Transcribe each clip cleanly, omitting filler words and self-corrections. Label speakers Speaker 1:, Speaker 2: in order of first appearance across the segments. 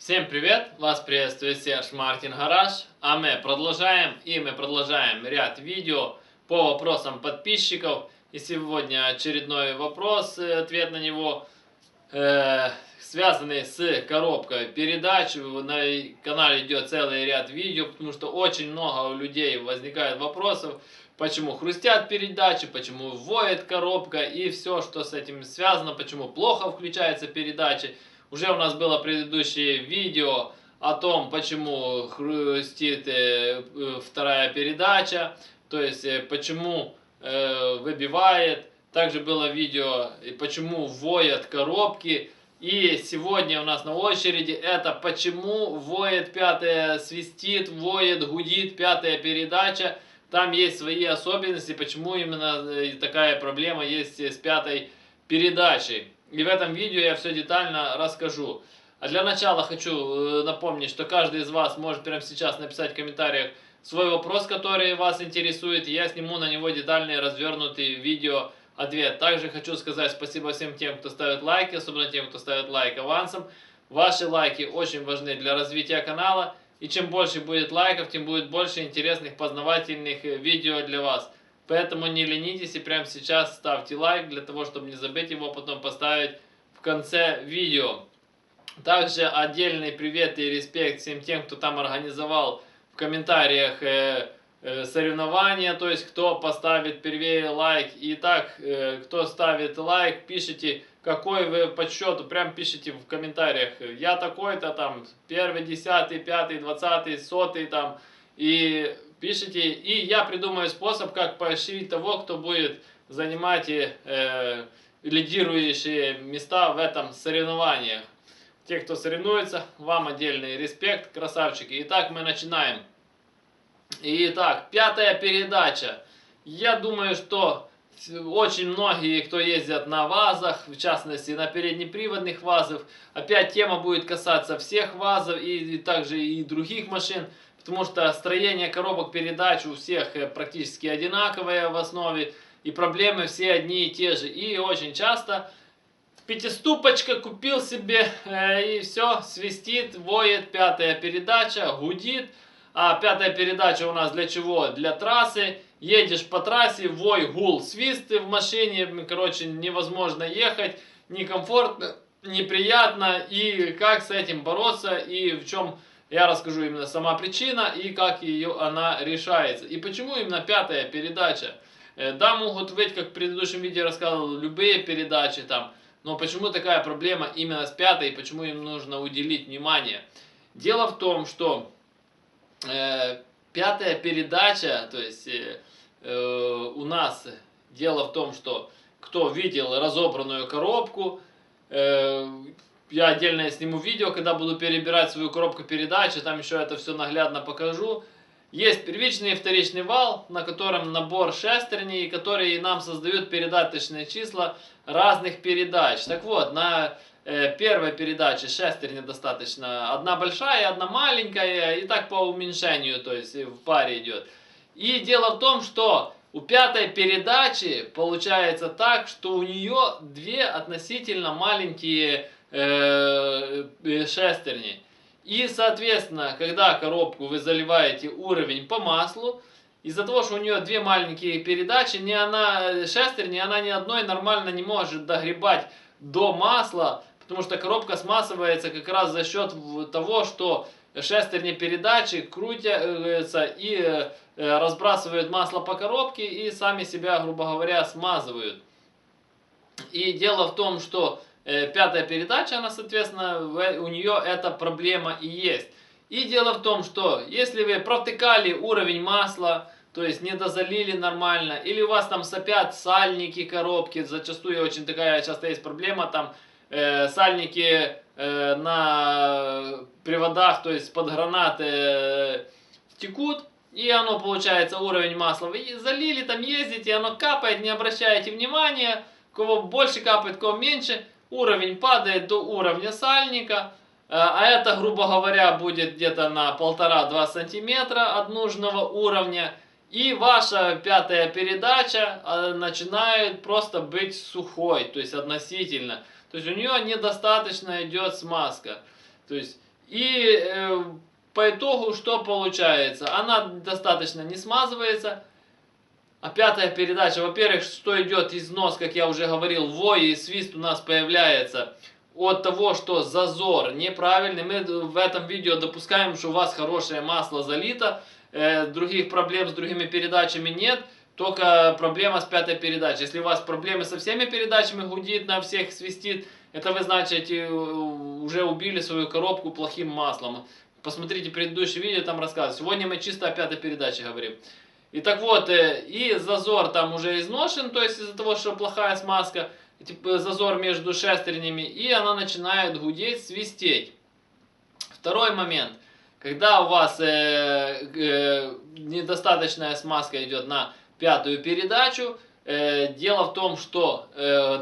Speaker 1: Всем привет! Вас приветствует Серж Мартин Гараж. А мы продолжаем ряд видео по вопросам подписчиков. И сегодня очередной вопрос, ответ на него, связанный с коробкой передач. На канале идет целый ряд видео, потому что очень много у людей возникает вопросов, почему хрустят передачи, почему воет коробка и все, что с этим связано, почему плохо включаются передачи. Уже у нас было предыдущее видео о том, почему хрустит вторая передача, то есть почему выбивает. Также было видео, почему воют коробки. И сегодня у нас на очереди это почему воет пятая, свистит, воет, гудит пятая передача. Там есть свои особенности, почему именно такая проблема есть с пятой передачей. И в этом видео я все детально расскажу. А для начала хочу напомнить, что каждый из вас может прямо сейчас написать в комментариях свой вопрос, который вас интересует, и я сниму на него детальный развернутый видео ответ. Также хочу сказать спасибо всем тем, кто ставит лайки, особенно тем, кто ставит лайк авансом. Ваши лайки очень важны для развития канала, и чем больше будет лайков, тем будет больше интересных познавательных видео для вас. Поэтому не ленитесь и прямо сейчас ставьте лайк, для того, чтобы не забыть его потом поставить в конце видео. Также отдельный привет и респект всем тем, кто там организовал в комментариях соревнования, то есть кто поставит первее лайк. Итак, кто ставит лайк, пишите, какой вы по счету, прям пишите в комментариях. Я такой-то там, 1, 10, 5, 20, 100 там, и пишите, и я придумаю способ, как поощрить того, кто будет занимать лидирующие места в этом соревновании. Те, кто соревнуется, вам отдельный респект, красавчики. Итак, мы начинаем. Итак, пятая передача. Я думаю, что очень многие, кто ездят на ВАЗах, в частности на переднеприводных ВАЗах, опять тема будет касаться всех ВАЗов и также и других машин. Потому что строение коробок передач у всех практически одинаковое в основе, и проблемы все одни и те же. И очень часто пятиступочка купил себе, и все, свистит, воет пятая передача, гудит. А пятая передача у нас для чего? Для трассы. Едешь по трассе, вой, гул, свист в машине, короче, невозможно ехать, некомфортно, неприятно. И как с этим бороться, и в чем... Я расскажу именно сама причина и как она решается. И почему именно пятая передача. Да, могут быть, как в предыдущем видео рассказывал, любые передачи там. Но почему такая проблема именно с пятой и почему им нужно уделить внимание? Дело в том, что пятая передача, то есть у нас дело в том, что кто видел разобранную коробку, я отдельно сниму видео, когда буду перебирать свою коробку передач, там еще это все наглядно покажу. Есть первичный и вторичный вал, на котором набор шестерней, которые нам создают передаточные числа разных передач. Так вот, на первой передаче шестерни достаточно одна большая и одна маленькая, и так по уменьшению, то есть в паре идет. И дело в том, что у пятой передачи получается так, что у нее две относительно маленькие шестерни. И, соответственно, когда коробку вы заливаете уровень по маслу, из-за того, что у нее две маленькие передачи, шестерни, она ни одной нормально не может догребать до масла, потому что коробка смазывается как раз за счет того, что шестерни передачи крутятся и разбрасывают масло по коробке и сами себя, грубо говоря, смазывают. И дело в том, что пятая передача, она, соответственно, у нее эта проблема и есть. И дело в том, что если вы провтыкали уровень масла, то есть не дозалили нормально, или у вас там сопят сальники коробки, зачастую очень такая часто есть проблема, там сальники на приводах, то есть под гранаты текут, и оно получается уровень масла. Вы залили, там ездите, оно капает, не обращаете внимания, у кого больше капает, у кого меньше. Уровень падает до уровня сальника, а это, грубо говоря, будет где-то на 1,5-2 сантиметра от нужного уровня. И ваша пятая передача начинает просто быть сухой, то есть относительно. То есть у нее недостаточно идет смазка. То есть И по итогу что получается? Она достаточно не смазывается. А пятая передача, во-первых, что идет износ, как я уже говорил, вой и свист у нас появляется от того, что зазор неправильный. Мы в этом видео допускаем, что у вас хорошее масло залито, других проблем с другими передачами нет, только проблема с пятой передачей. Если у вас проблемы со всеми передачами, гудит на всех, свистит, это вы, значит, уже убили свою коробку плохим маслом. Посмотрите предыдущее видео, там рассказываю. Сегодня мы чисто о пятой передаче говорим. И так вот, и зазор там уже изношен, то есть из-за того, что плохая смазка, зазор между шестернями, и она начинает гудеть, свистеть. Второй момент. Когда у вас недостаточная смазка идет на пятую передачу, дело в том, что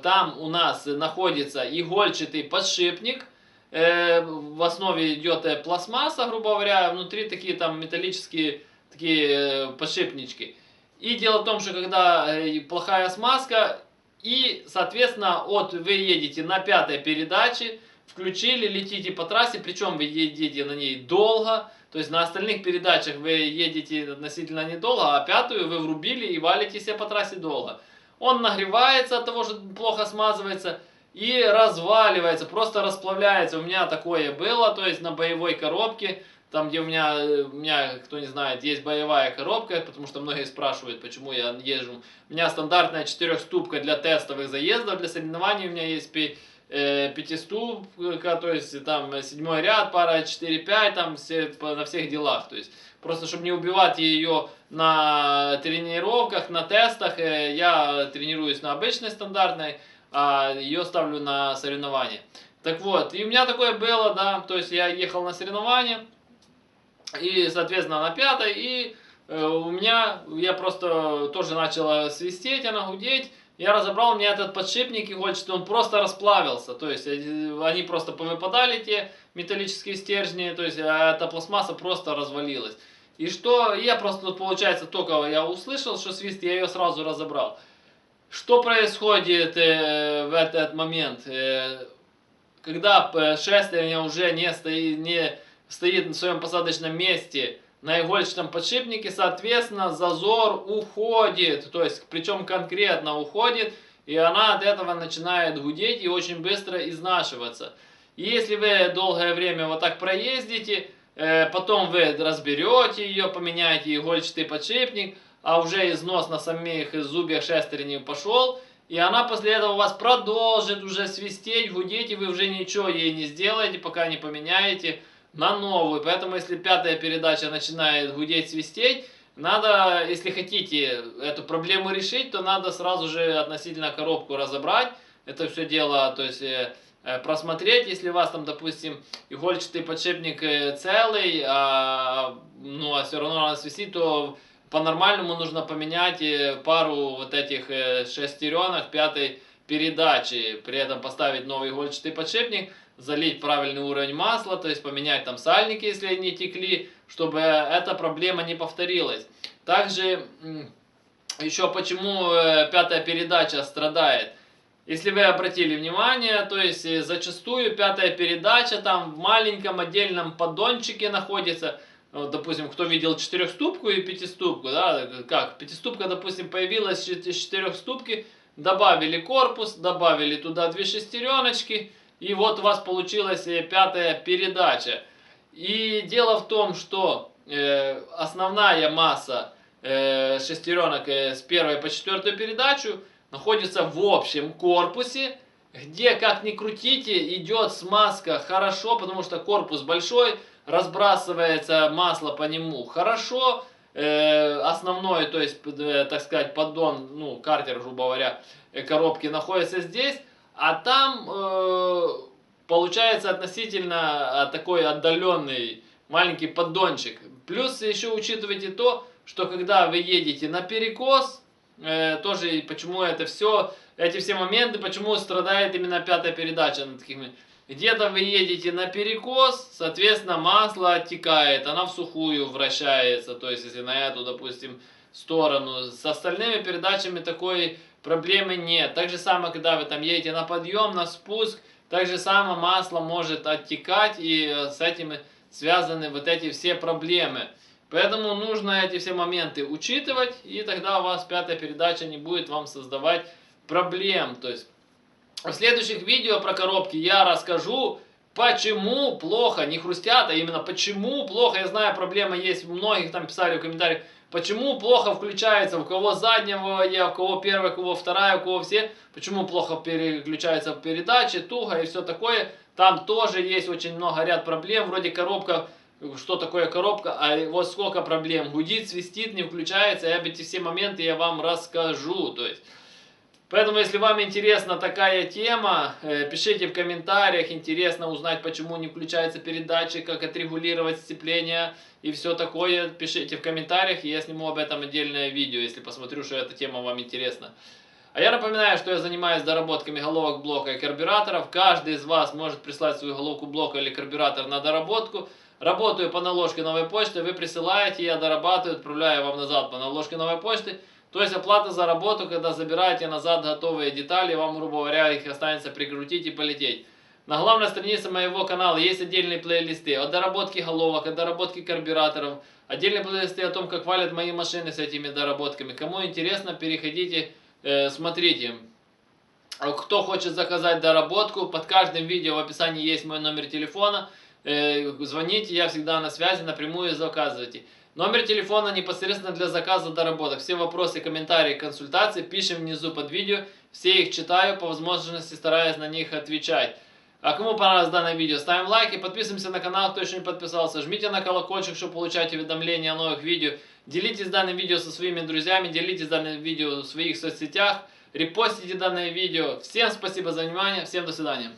Speaker 1: там у нас находится игольчатый подшипник, в основе идет пластмасса, грубо говоря, внутри такие там металлические такие подшипнички. И дело в том, что когда плохая смазка, и, соответственно, вы едете на пятой передаче, включили, летите по трассе, причем вы едете на ней долго, то есть на остальных передачах вы едете относительно недолго, а пятую вы врубили и валите себе по трассе долго. Он нагревается от того, что плохо смазывается, и разваливается, просто расплавляется. У меня такое было, то есть на боевой коробке, там где у меня, кто не знает, есть боевая коробка, потому что многие спрашивают, почему я езжу. У меня стандартная 4-ступка для тестовых заездов, для соревнований у меня есть 5-ступка, то есть там 7-й ряд, пара 4-5, там на всех делах. То есть просто чтобы не убивать ее на тренировках, на тестах, я тренируюсь на обычной стандартной, а ее ставлю на соревнования. Так вот, и у меня такое было, да, то есть я ехал на соревнования, и, соответственно, на пятой, и я просто тоже начала свистеть, она гудеть. Я разобрал, у меня этот подшипник игольчатый, он просто расплавился. То есть они просто повыпадали, те металлические стержни, то есть эта пластмасса просто развалилась. И что, я просто, получается, только я услышал, что свист, я ее сразу разобрал. Что происходит в этот момент? Когда шестерня уже не стоит на своем посадочном месте на игольчатом подшипнике, соответственно, зазор уходит, то есть, причем конкретно уходит, и она от этого начинает гудеть и очень быстро изнашиваться. И если вы долгое время вот так проездите, потом вы разберете ее, поменяете игольчатый подшипник, а уже износ на самих зубьях шестерни пошел, и она после этого у вас продолжит уже свистеть, гудеть, и вы уже ничего ей не сделаете, пока не поменяете на новую. Поэтому, если пятая передача начинает гудеть, свистеть, надо, если хотите эту проблему решить, то надо сразу же относительно коробку разобрать. Это все дело, то есть просмотреть, если у вас там, допустим, игольчатый подшипник целый, а все равно она свистит, то по-нормальному нужно поменять пару вот этих шестеренок пятой передачи, при этом поставить новый игольчатый подшипник, залить правильный уровень масла, то есть поменять там сальники, если они текли, чтобы эта проблема не повторилась. Также еще почему пятая передача страдает. Если вы обратили внимание, то есть зачастую пятая передача там в маленьком отдельном поддончике находится. Вот, допустим, кто видел 4-ступку и 5-ступку, да, как, 5-ступка, допустим, появилась из 4-ступки, добавили корпус, добавили туда 2 шестереночки, и вот у вас получилась пятая передача. И дело в том, что основная масса шестеренок с 1 по 4 передачу находится в общем корпусе, где, как ни крутите, идет смазка хорошо, потому что корпус большой, разбрасывается масло по нему хорошо, основной, то есть, так сказать, поддон, ну, картер, грубо говоря, коробки находится здесь, а там получается относительно такой отдаленный маленький поддончик. Плюс еще учитывайте то, что когда вы едете на перекос, тоже почему это все, эти все моменты, почему страдает именно пятая передача на таких. Где-то вы едете на перекос, соответственно, масло оттекает, она в сухую вращается, то есть если на эту, допустим, сторону. С остальными передачами такой проблемы нет. Так же самое, когда вы там едете на подъем, на спуск, так же само масло может оттекать, и с этим связаны вот эти все проблемы. Поэтому нужно эти все моменты учитывать, и тогда у вас пятая передача не будет вам создавать проблем. То есть в следующих видео про коробки я расскажу, почему плохо не хрустят, а именно почему плохо. Я знаю, проблема есть у многих, там писали в комментариях, почему плохо включается, у кого заднего я, у кого первая, у кого вторая, у кого все, почему плохо переключается в передаче, туго и все такое. Там тоже есть очень много ряд проблем, вроде коробка, что такое коробка, а вот сколько проблем, гудит, свистит, не включается, и эти все моменты я вам расскажу, то есть. Поэтому, если вам интересна такая тема, пишите в комментариях, интересно узнать, почему не включается передатчик, как отрегулировать сцепление и все такое. Пишите в комментариях, и я сниму об этом отдельное видео, если посмотрю, что эта тема вам интересна. А я напоминаю, что я занимаюсь доработками головок блока и карбюраторов. Каждый из вас может прислать свою головку блока или карбюратор на доработку. Работаю по наложке новой почты, вы присылаете, я дорабатываю, отправляю вам назад по наложке новой почты. То есть оплата за работу, когда забираете назад готовые детали, вам, грубо говоря, их останется прикрутить и полететь. На главной странице моего канала есть отдельные плейлисты от доработки головок, от доработки карбюраторов. Отдельные плейлисты о том, как валят мои машины с этими доработками. Кому интересно, переходите, смотрите. Кто хочет заказать доработку, под каждым видео в описании есть мой номер телефона. Звоните, я всегда на связи, напрямую заказывайте. Номер телефона непосредственно для заказа доработок. Все вопросы, комментарии, консультации пишем внизу под видео. Все их читаю, по возможности стараюсь на них отвечать. А кому понравилось данное видео, ставим лайки, подписываемся на канал, кто еще не подписался. Жмите на колокольчик, чтобы получать уведомления о новых видео. Делитесь данным видео со своими друзьями, делитесь данным видео в своих соцсетях. Репостите данное видео. Всем спасибо за внимание, всем до свидания.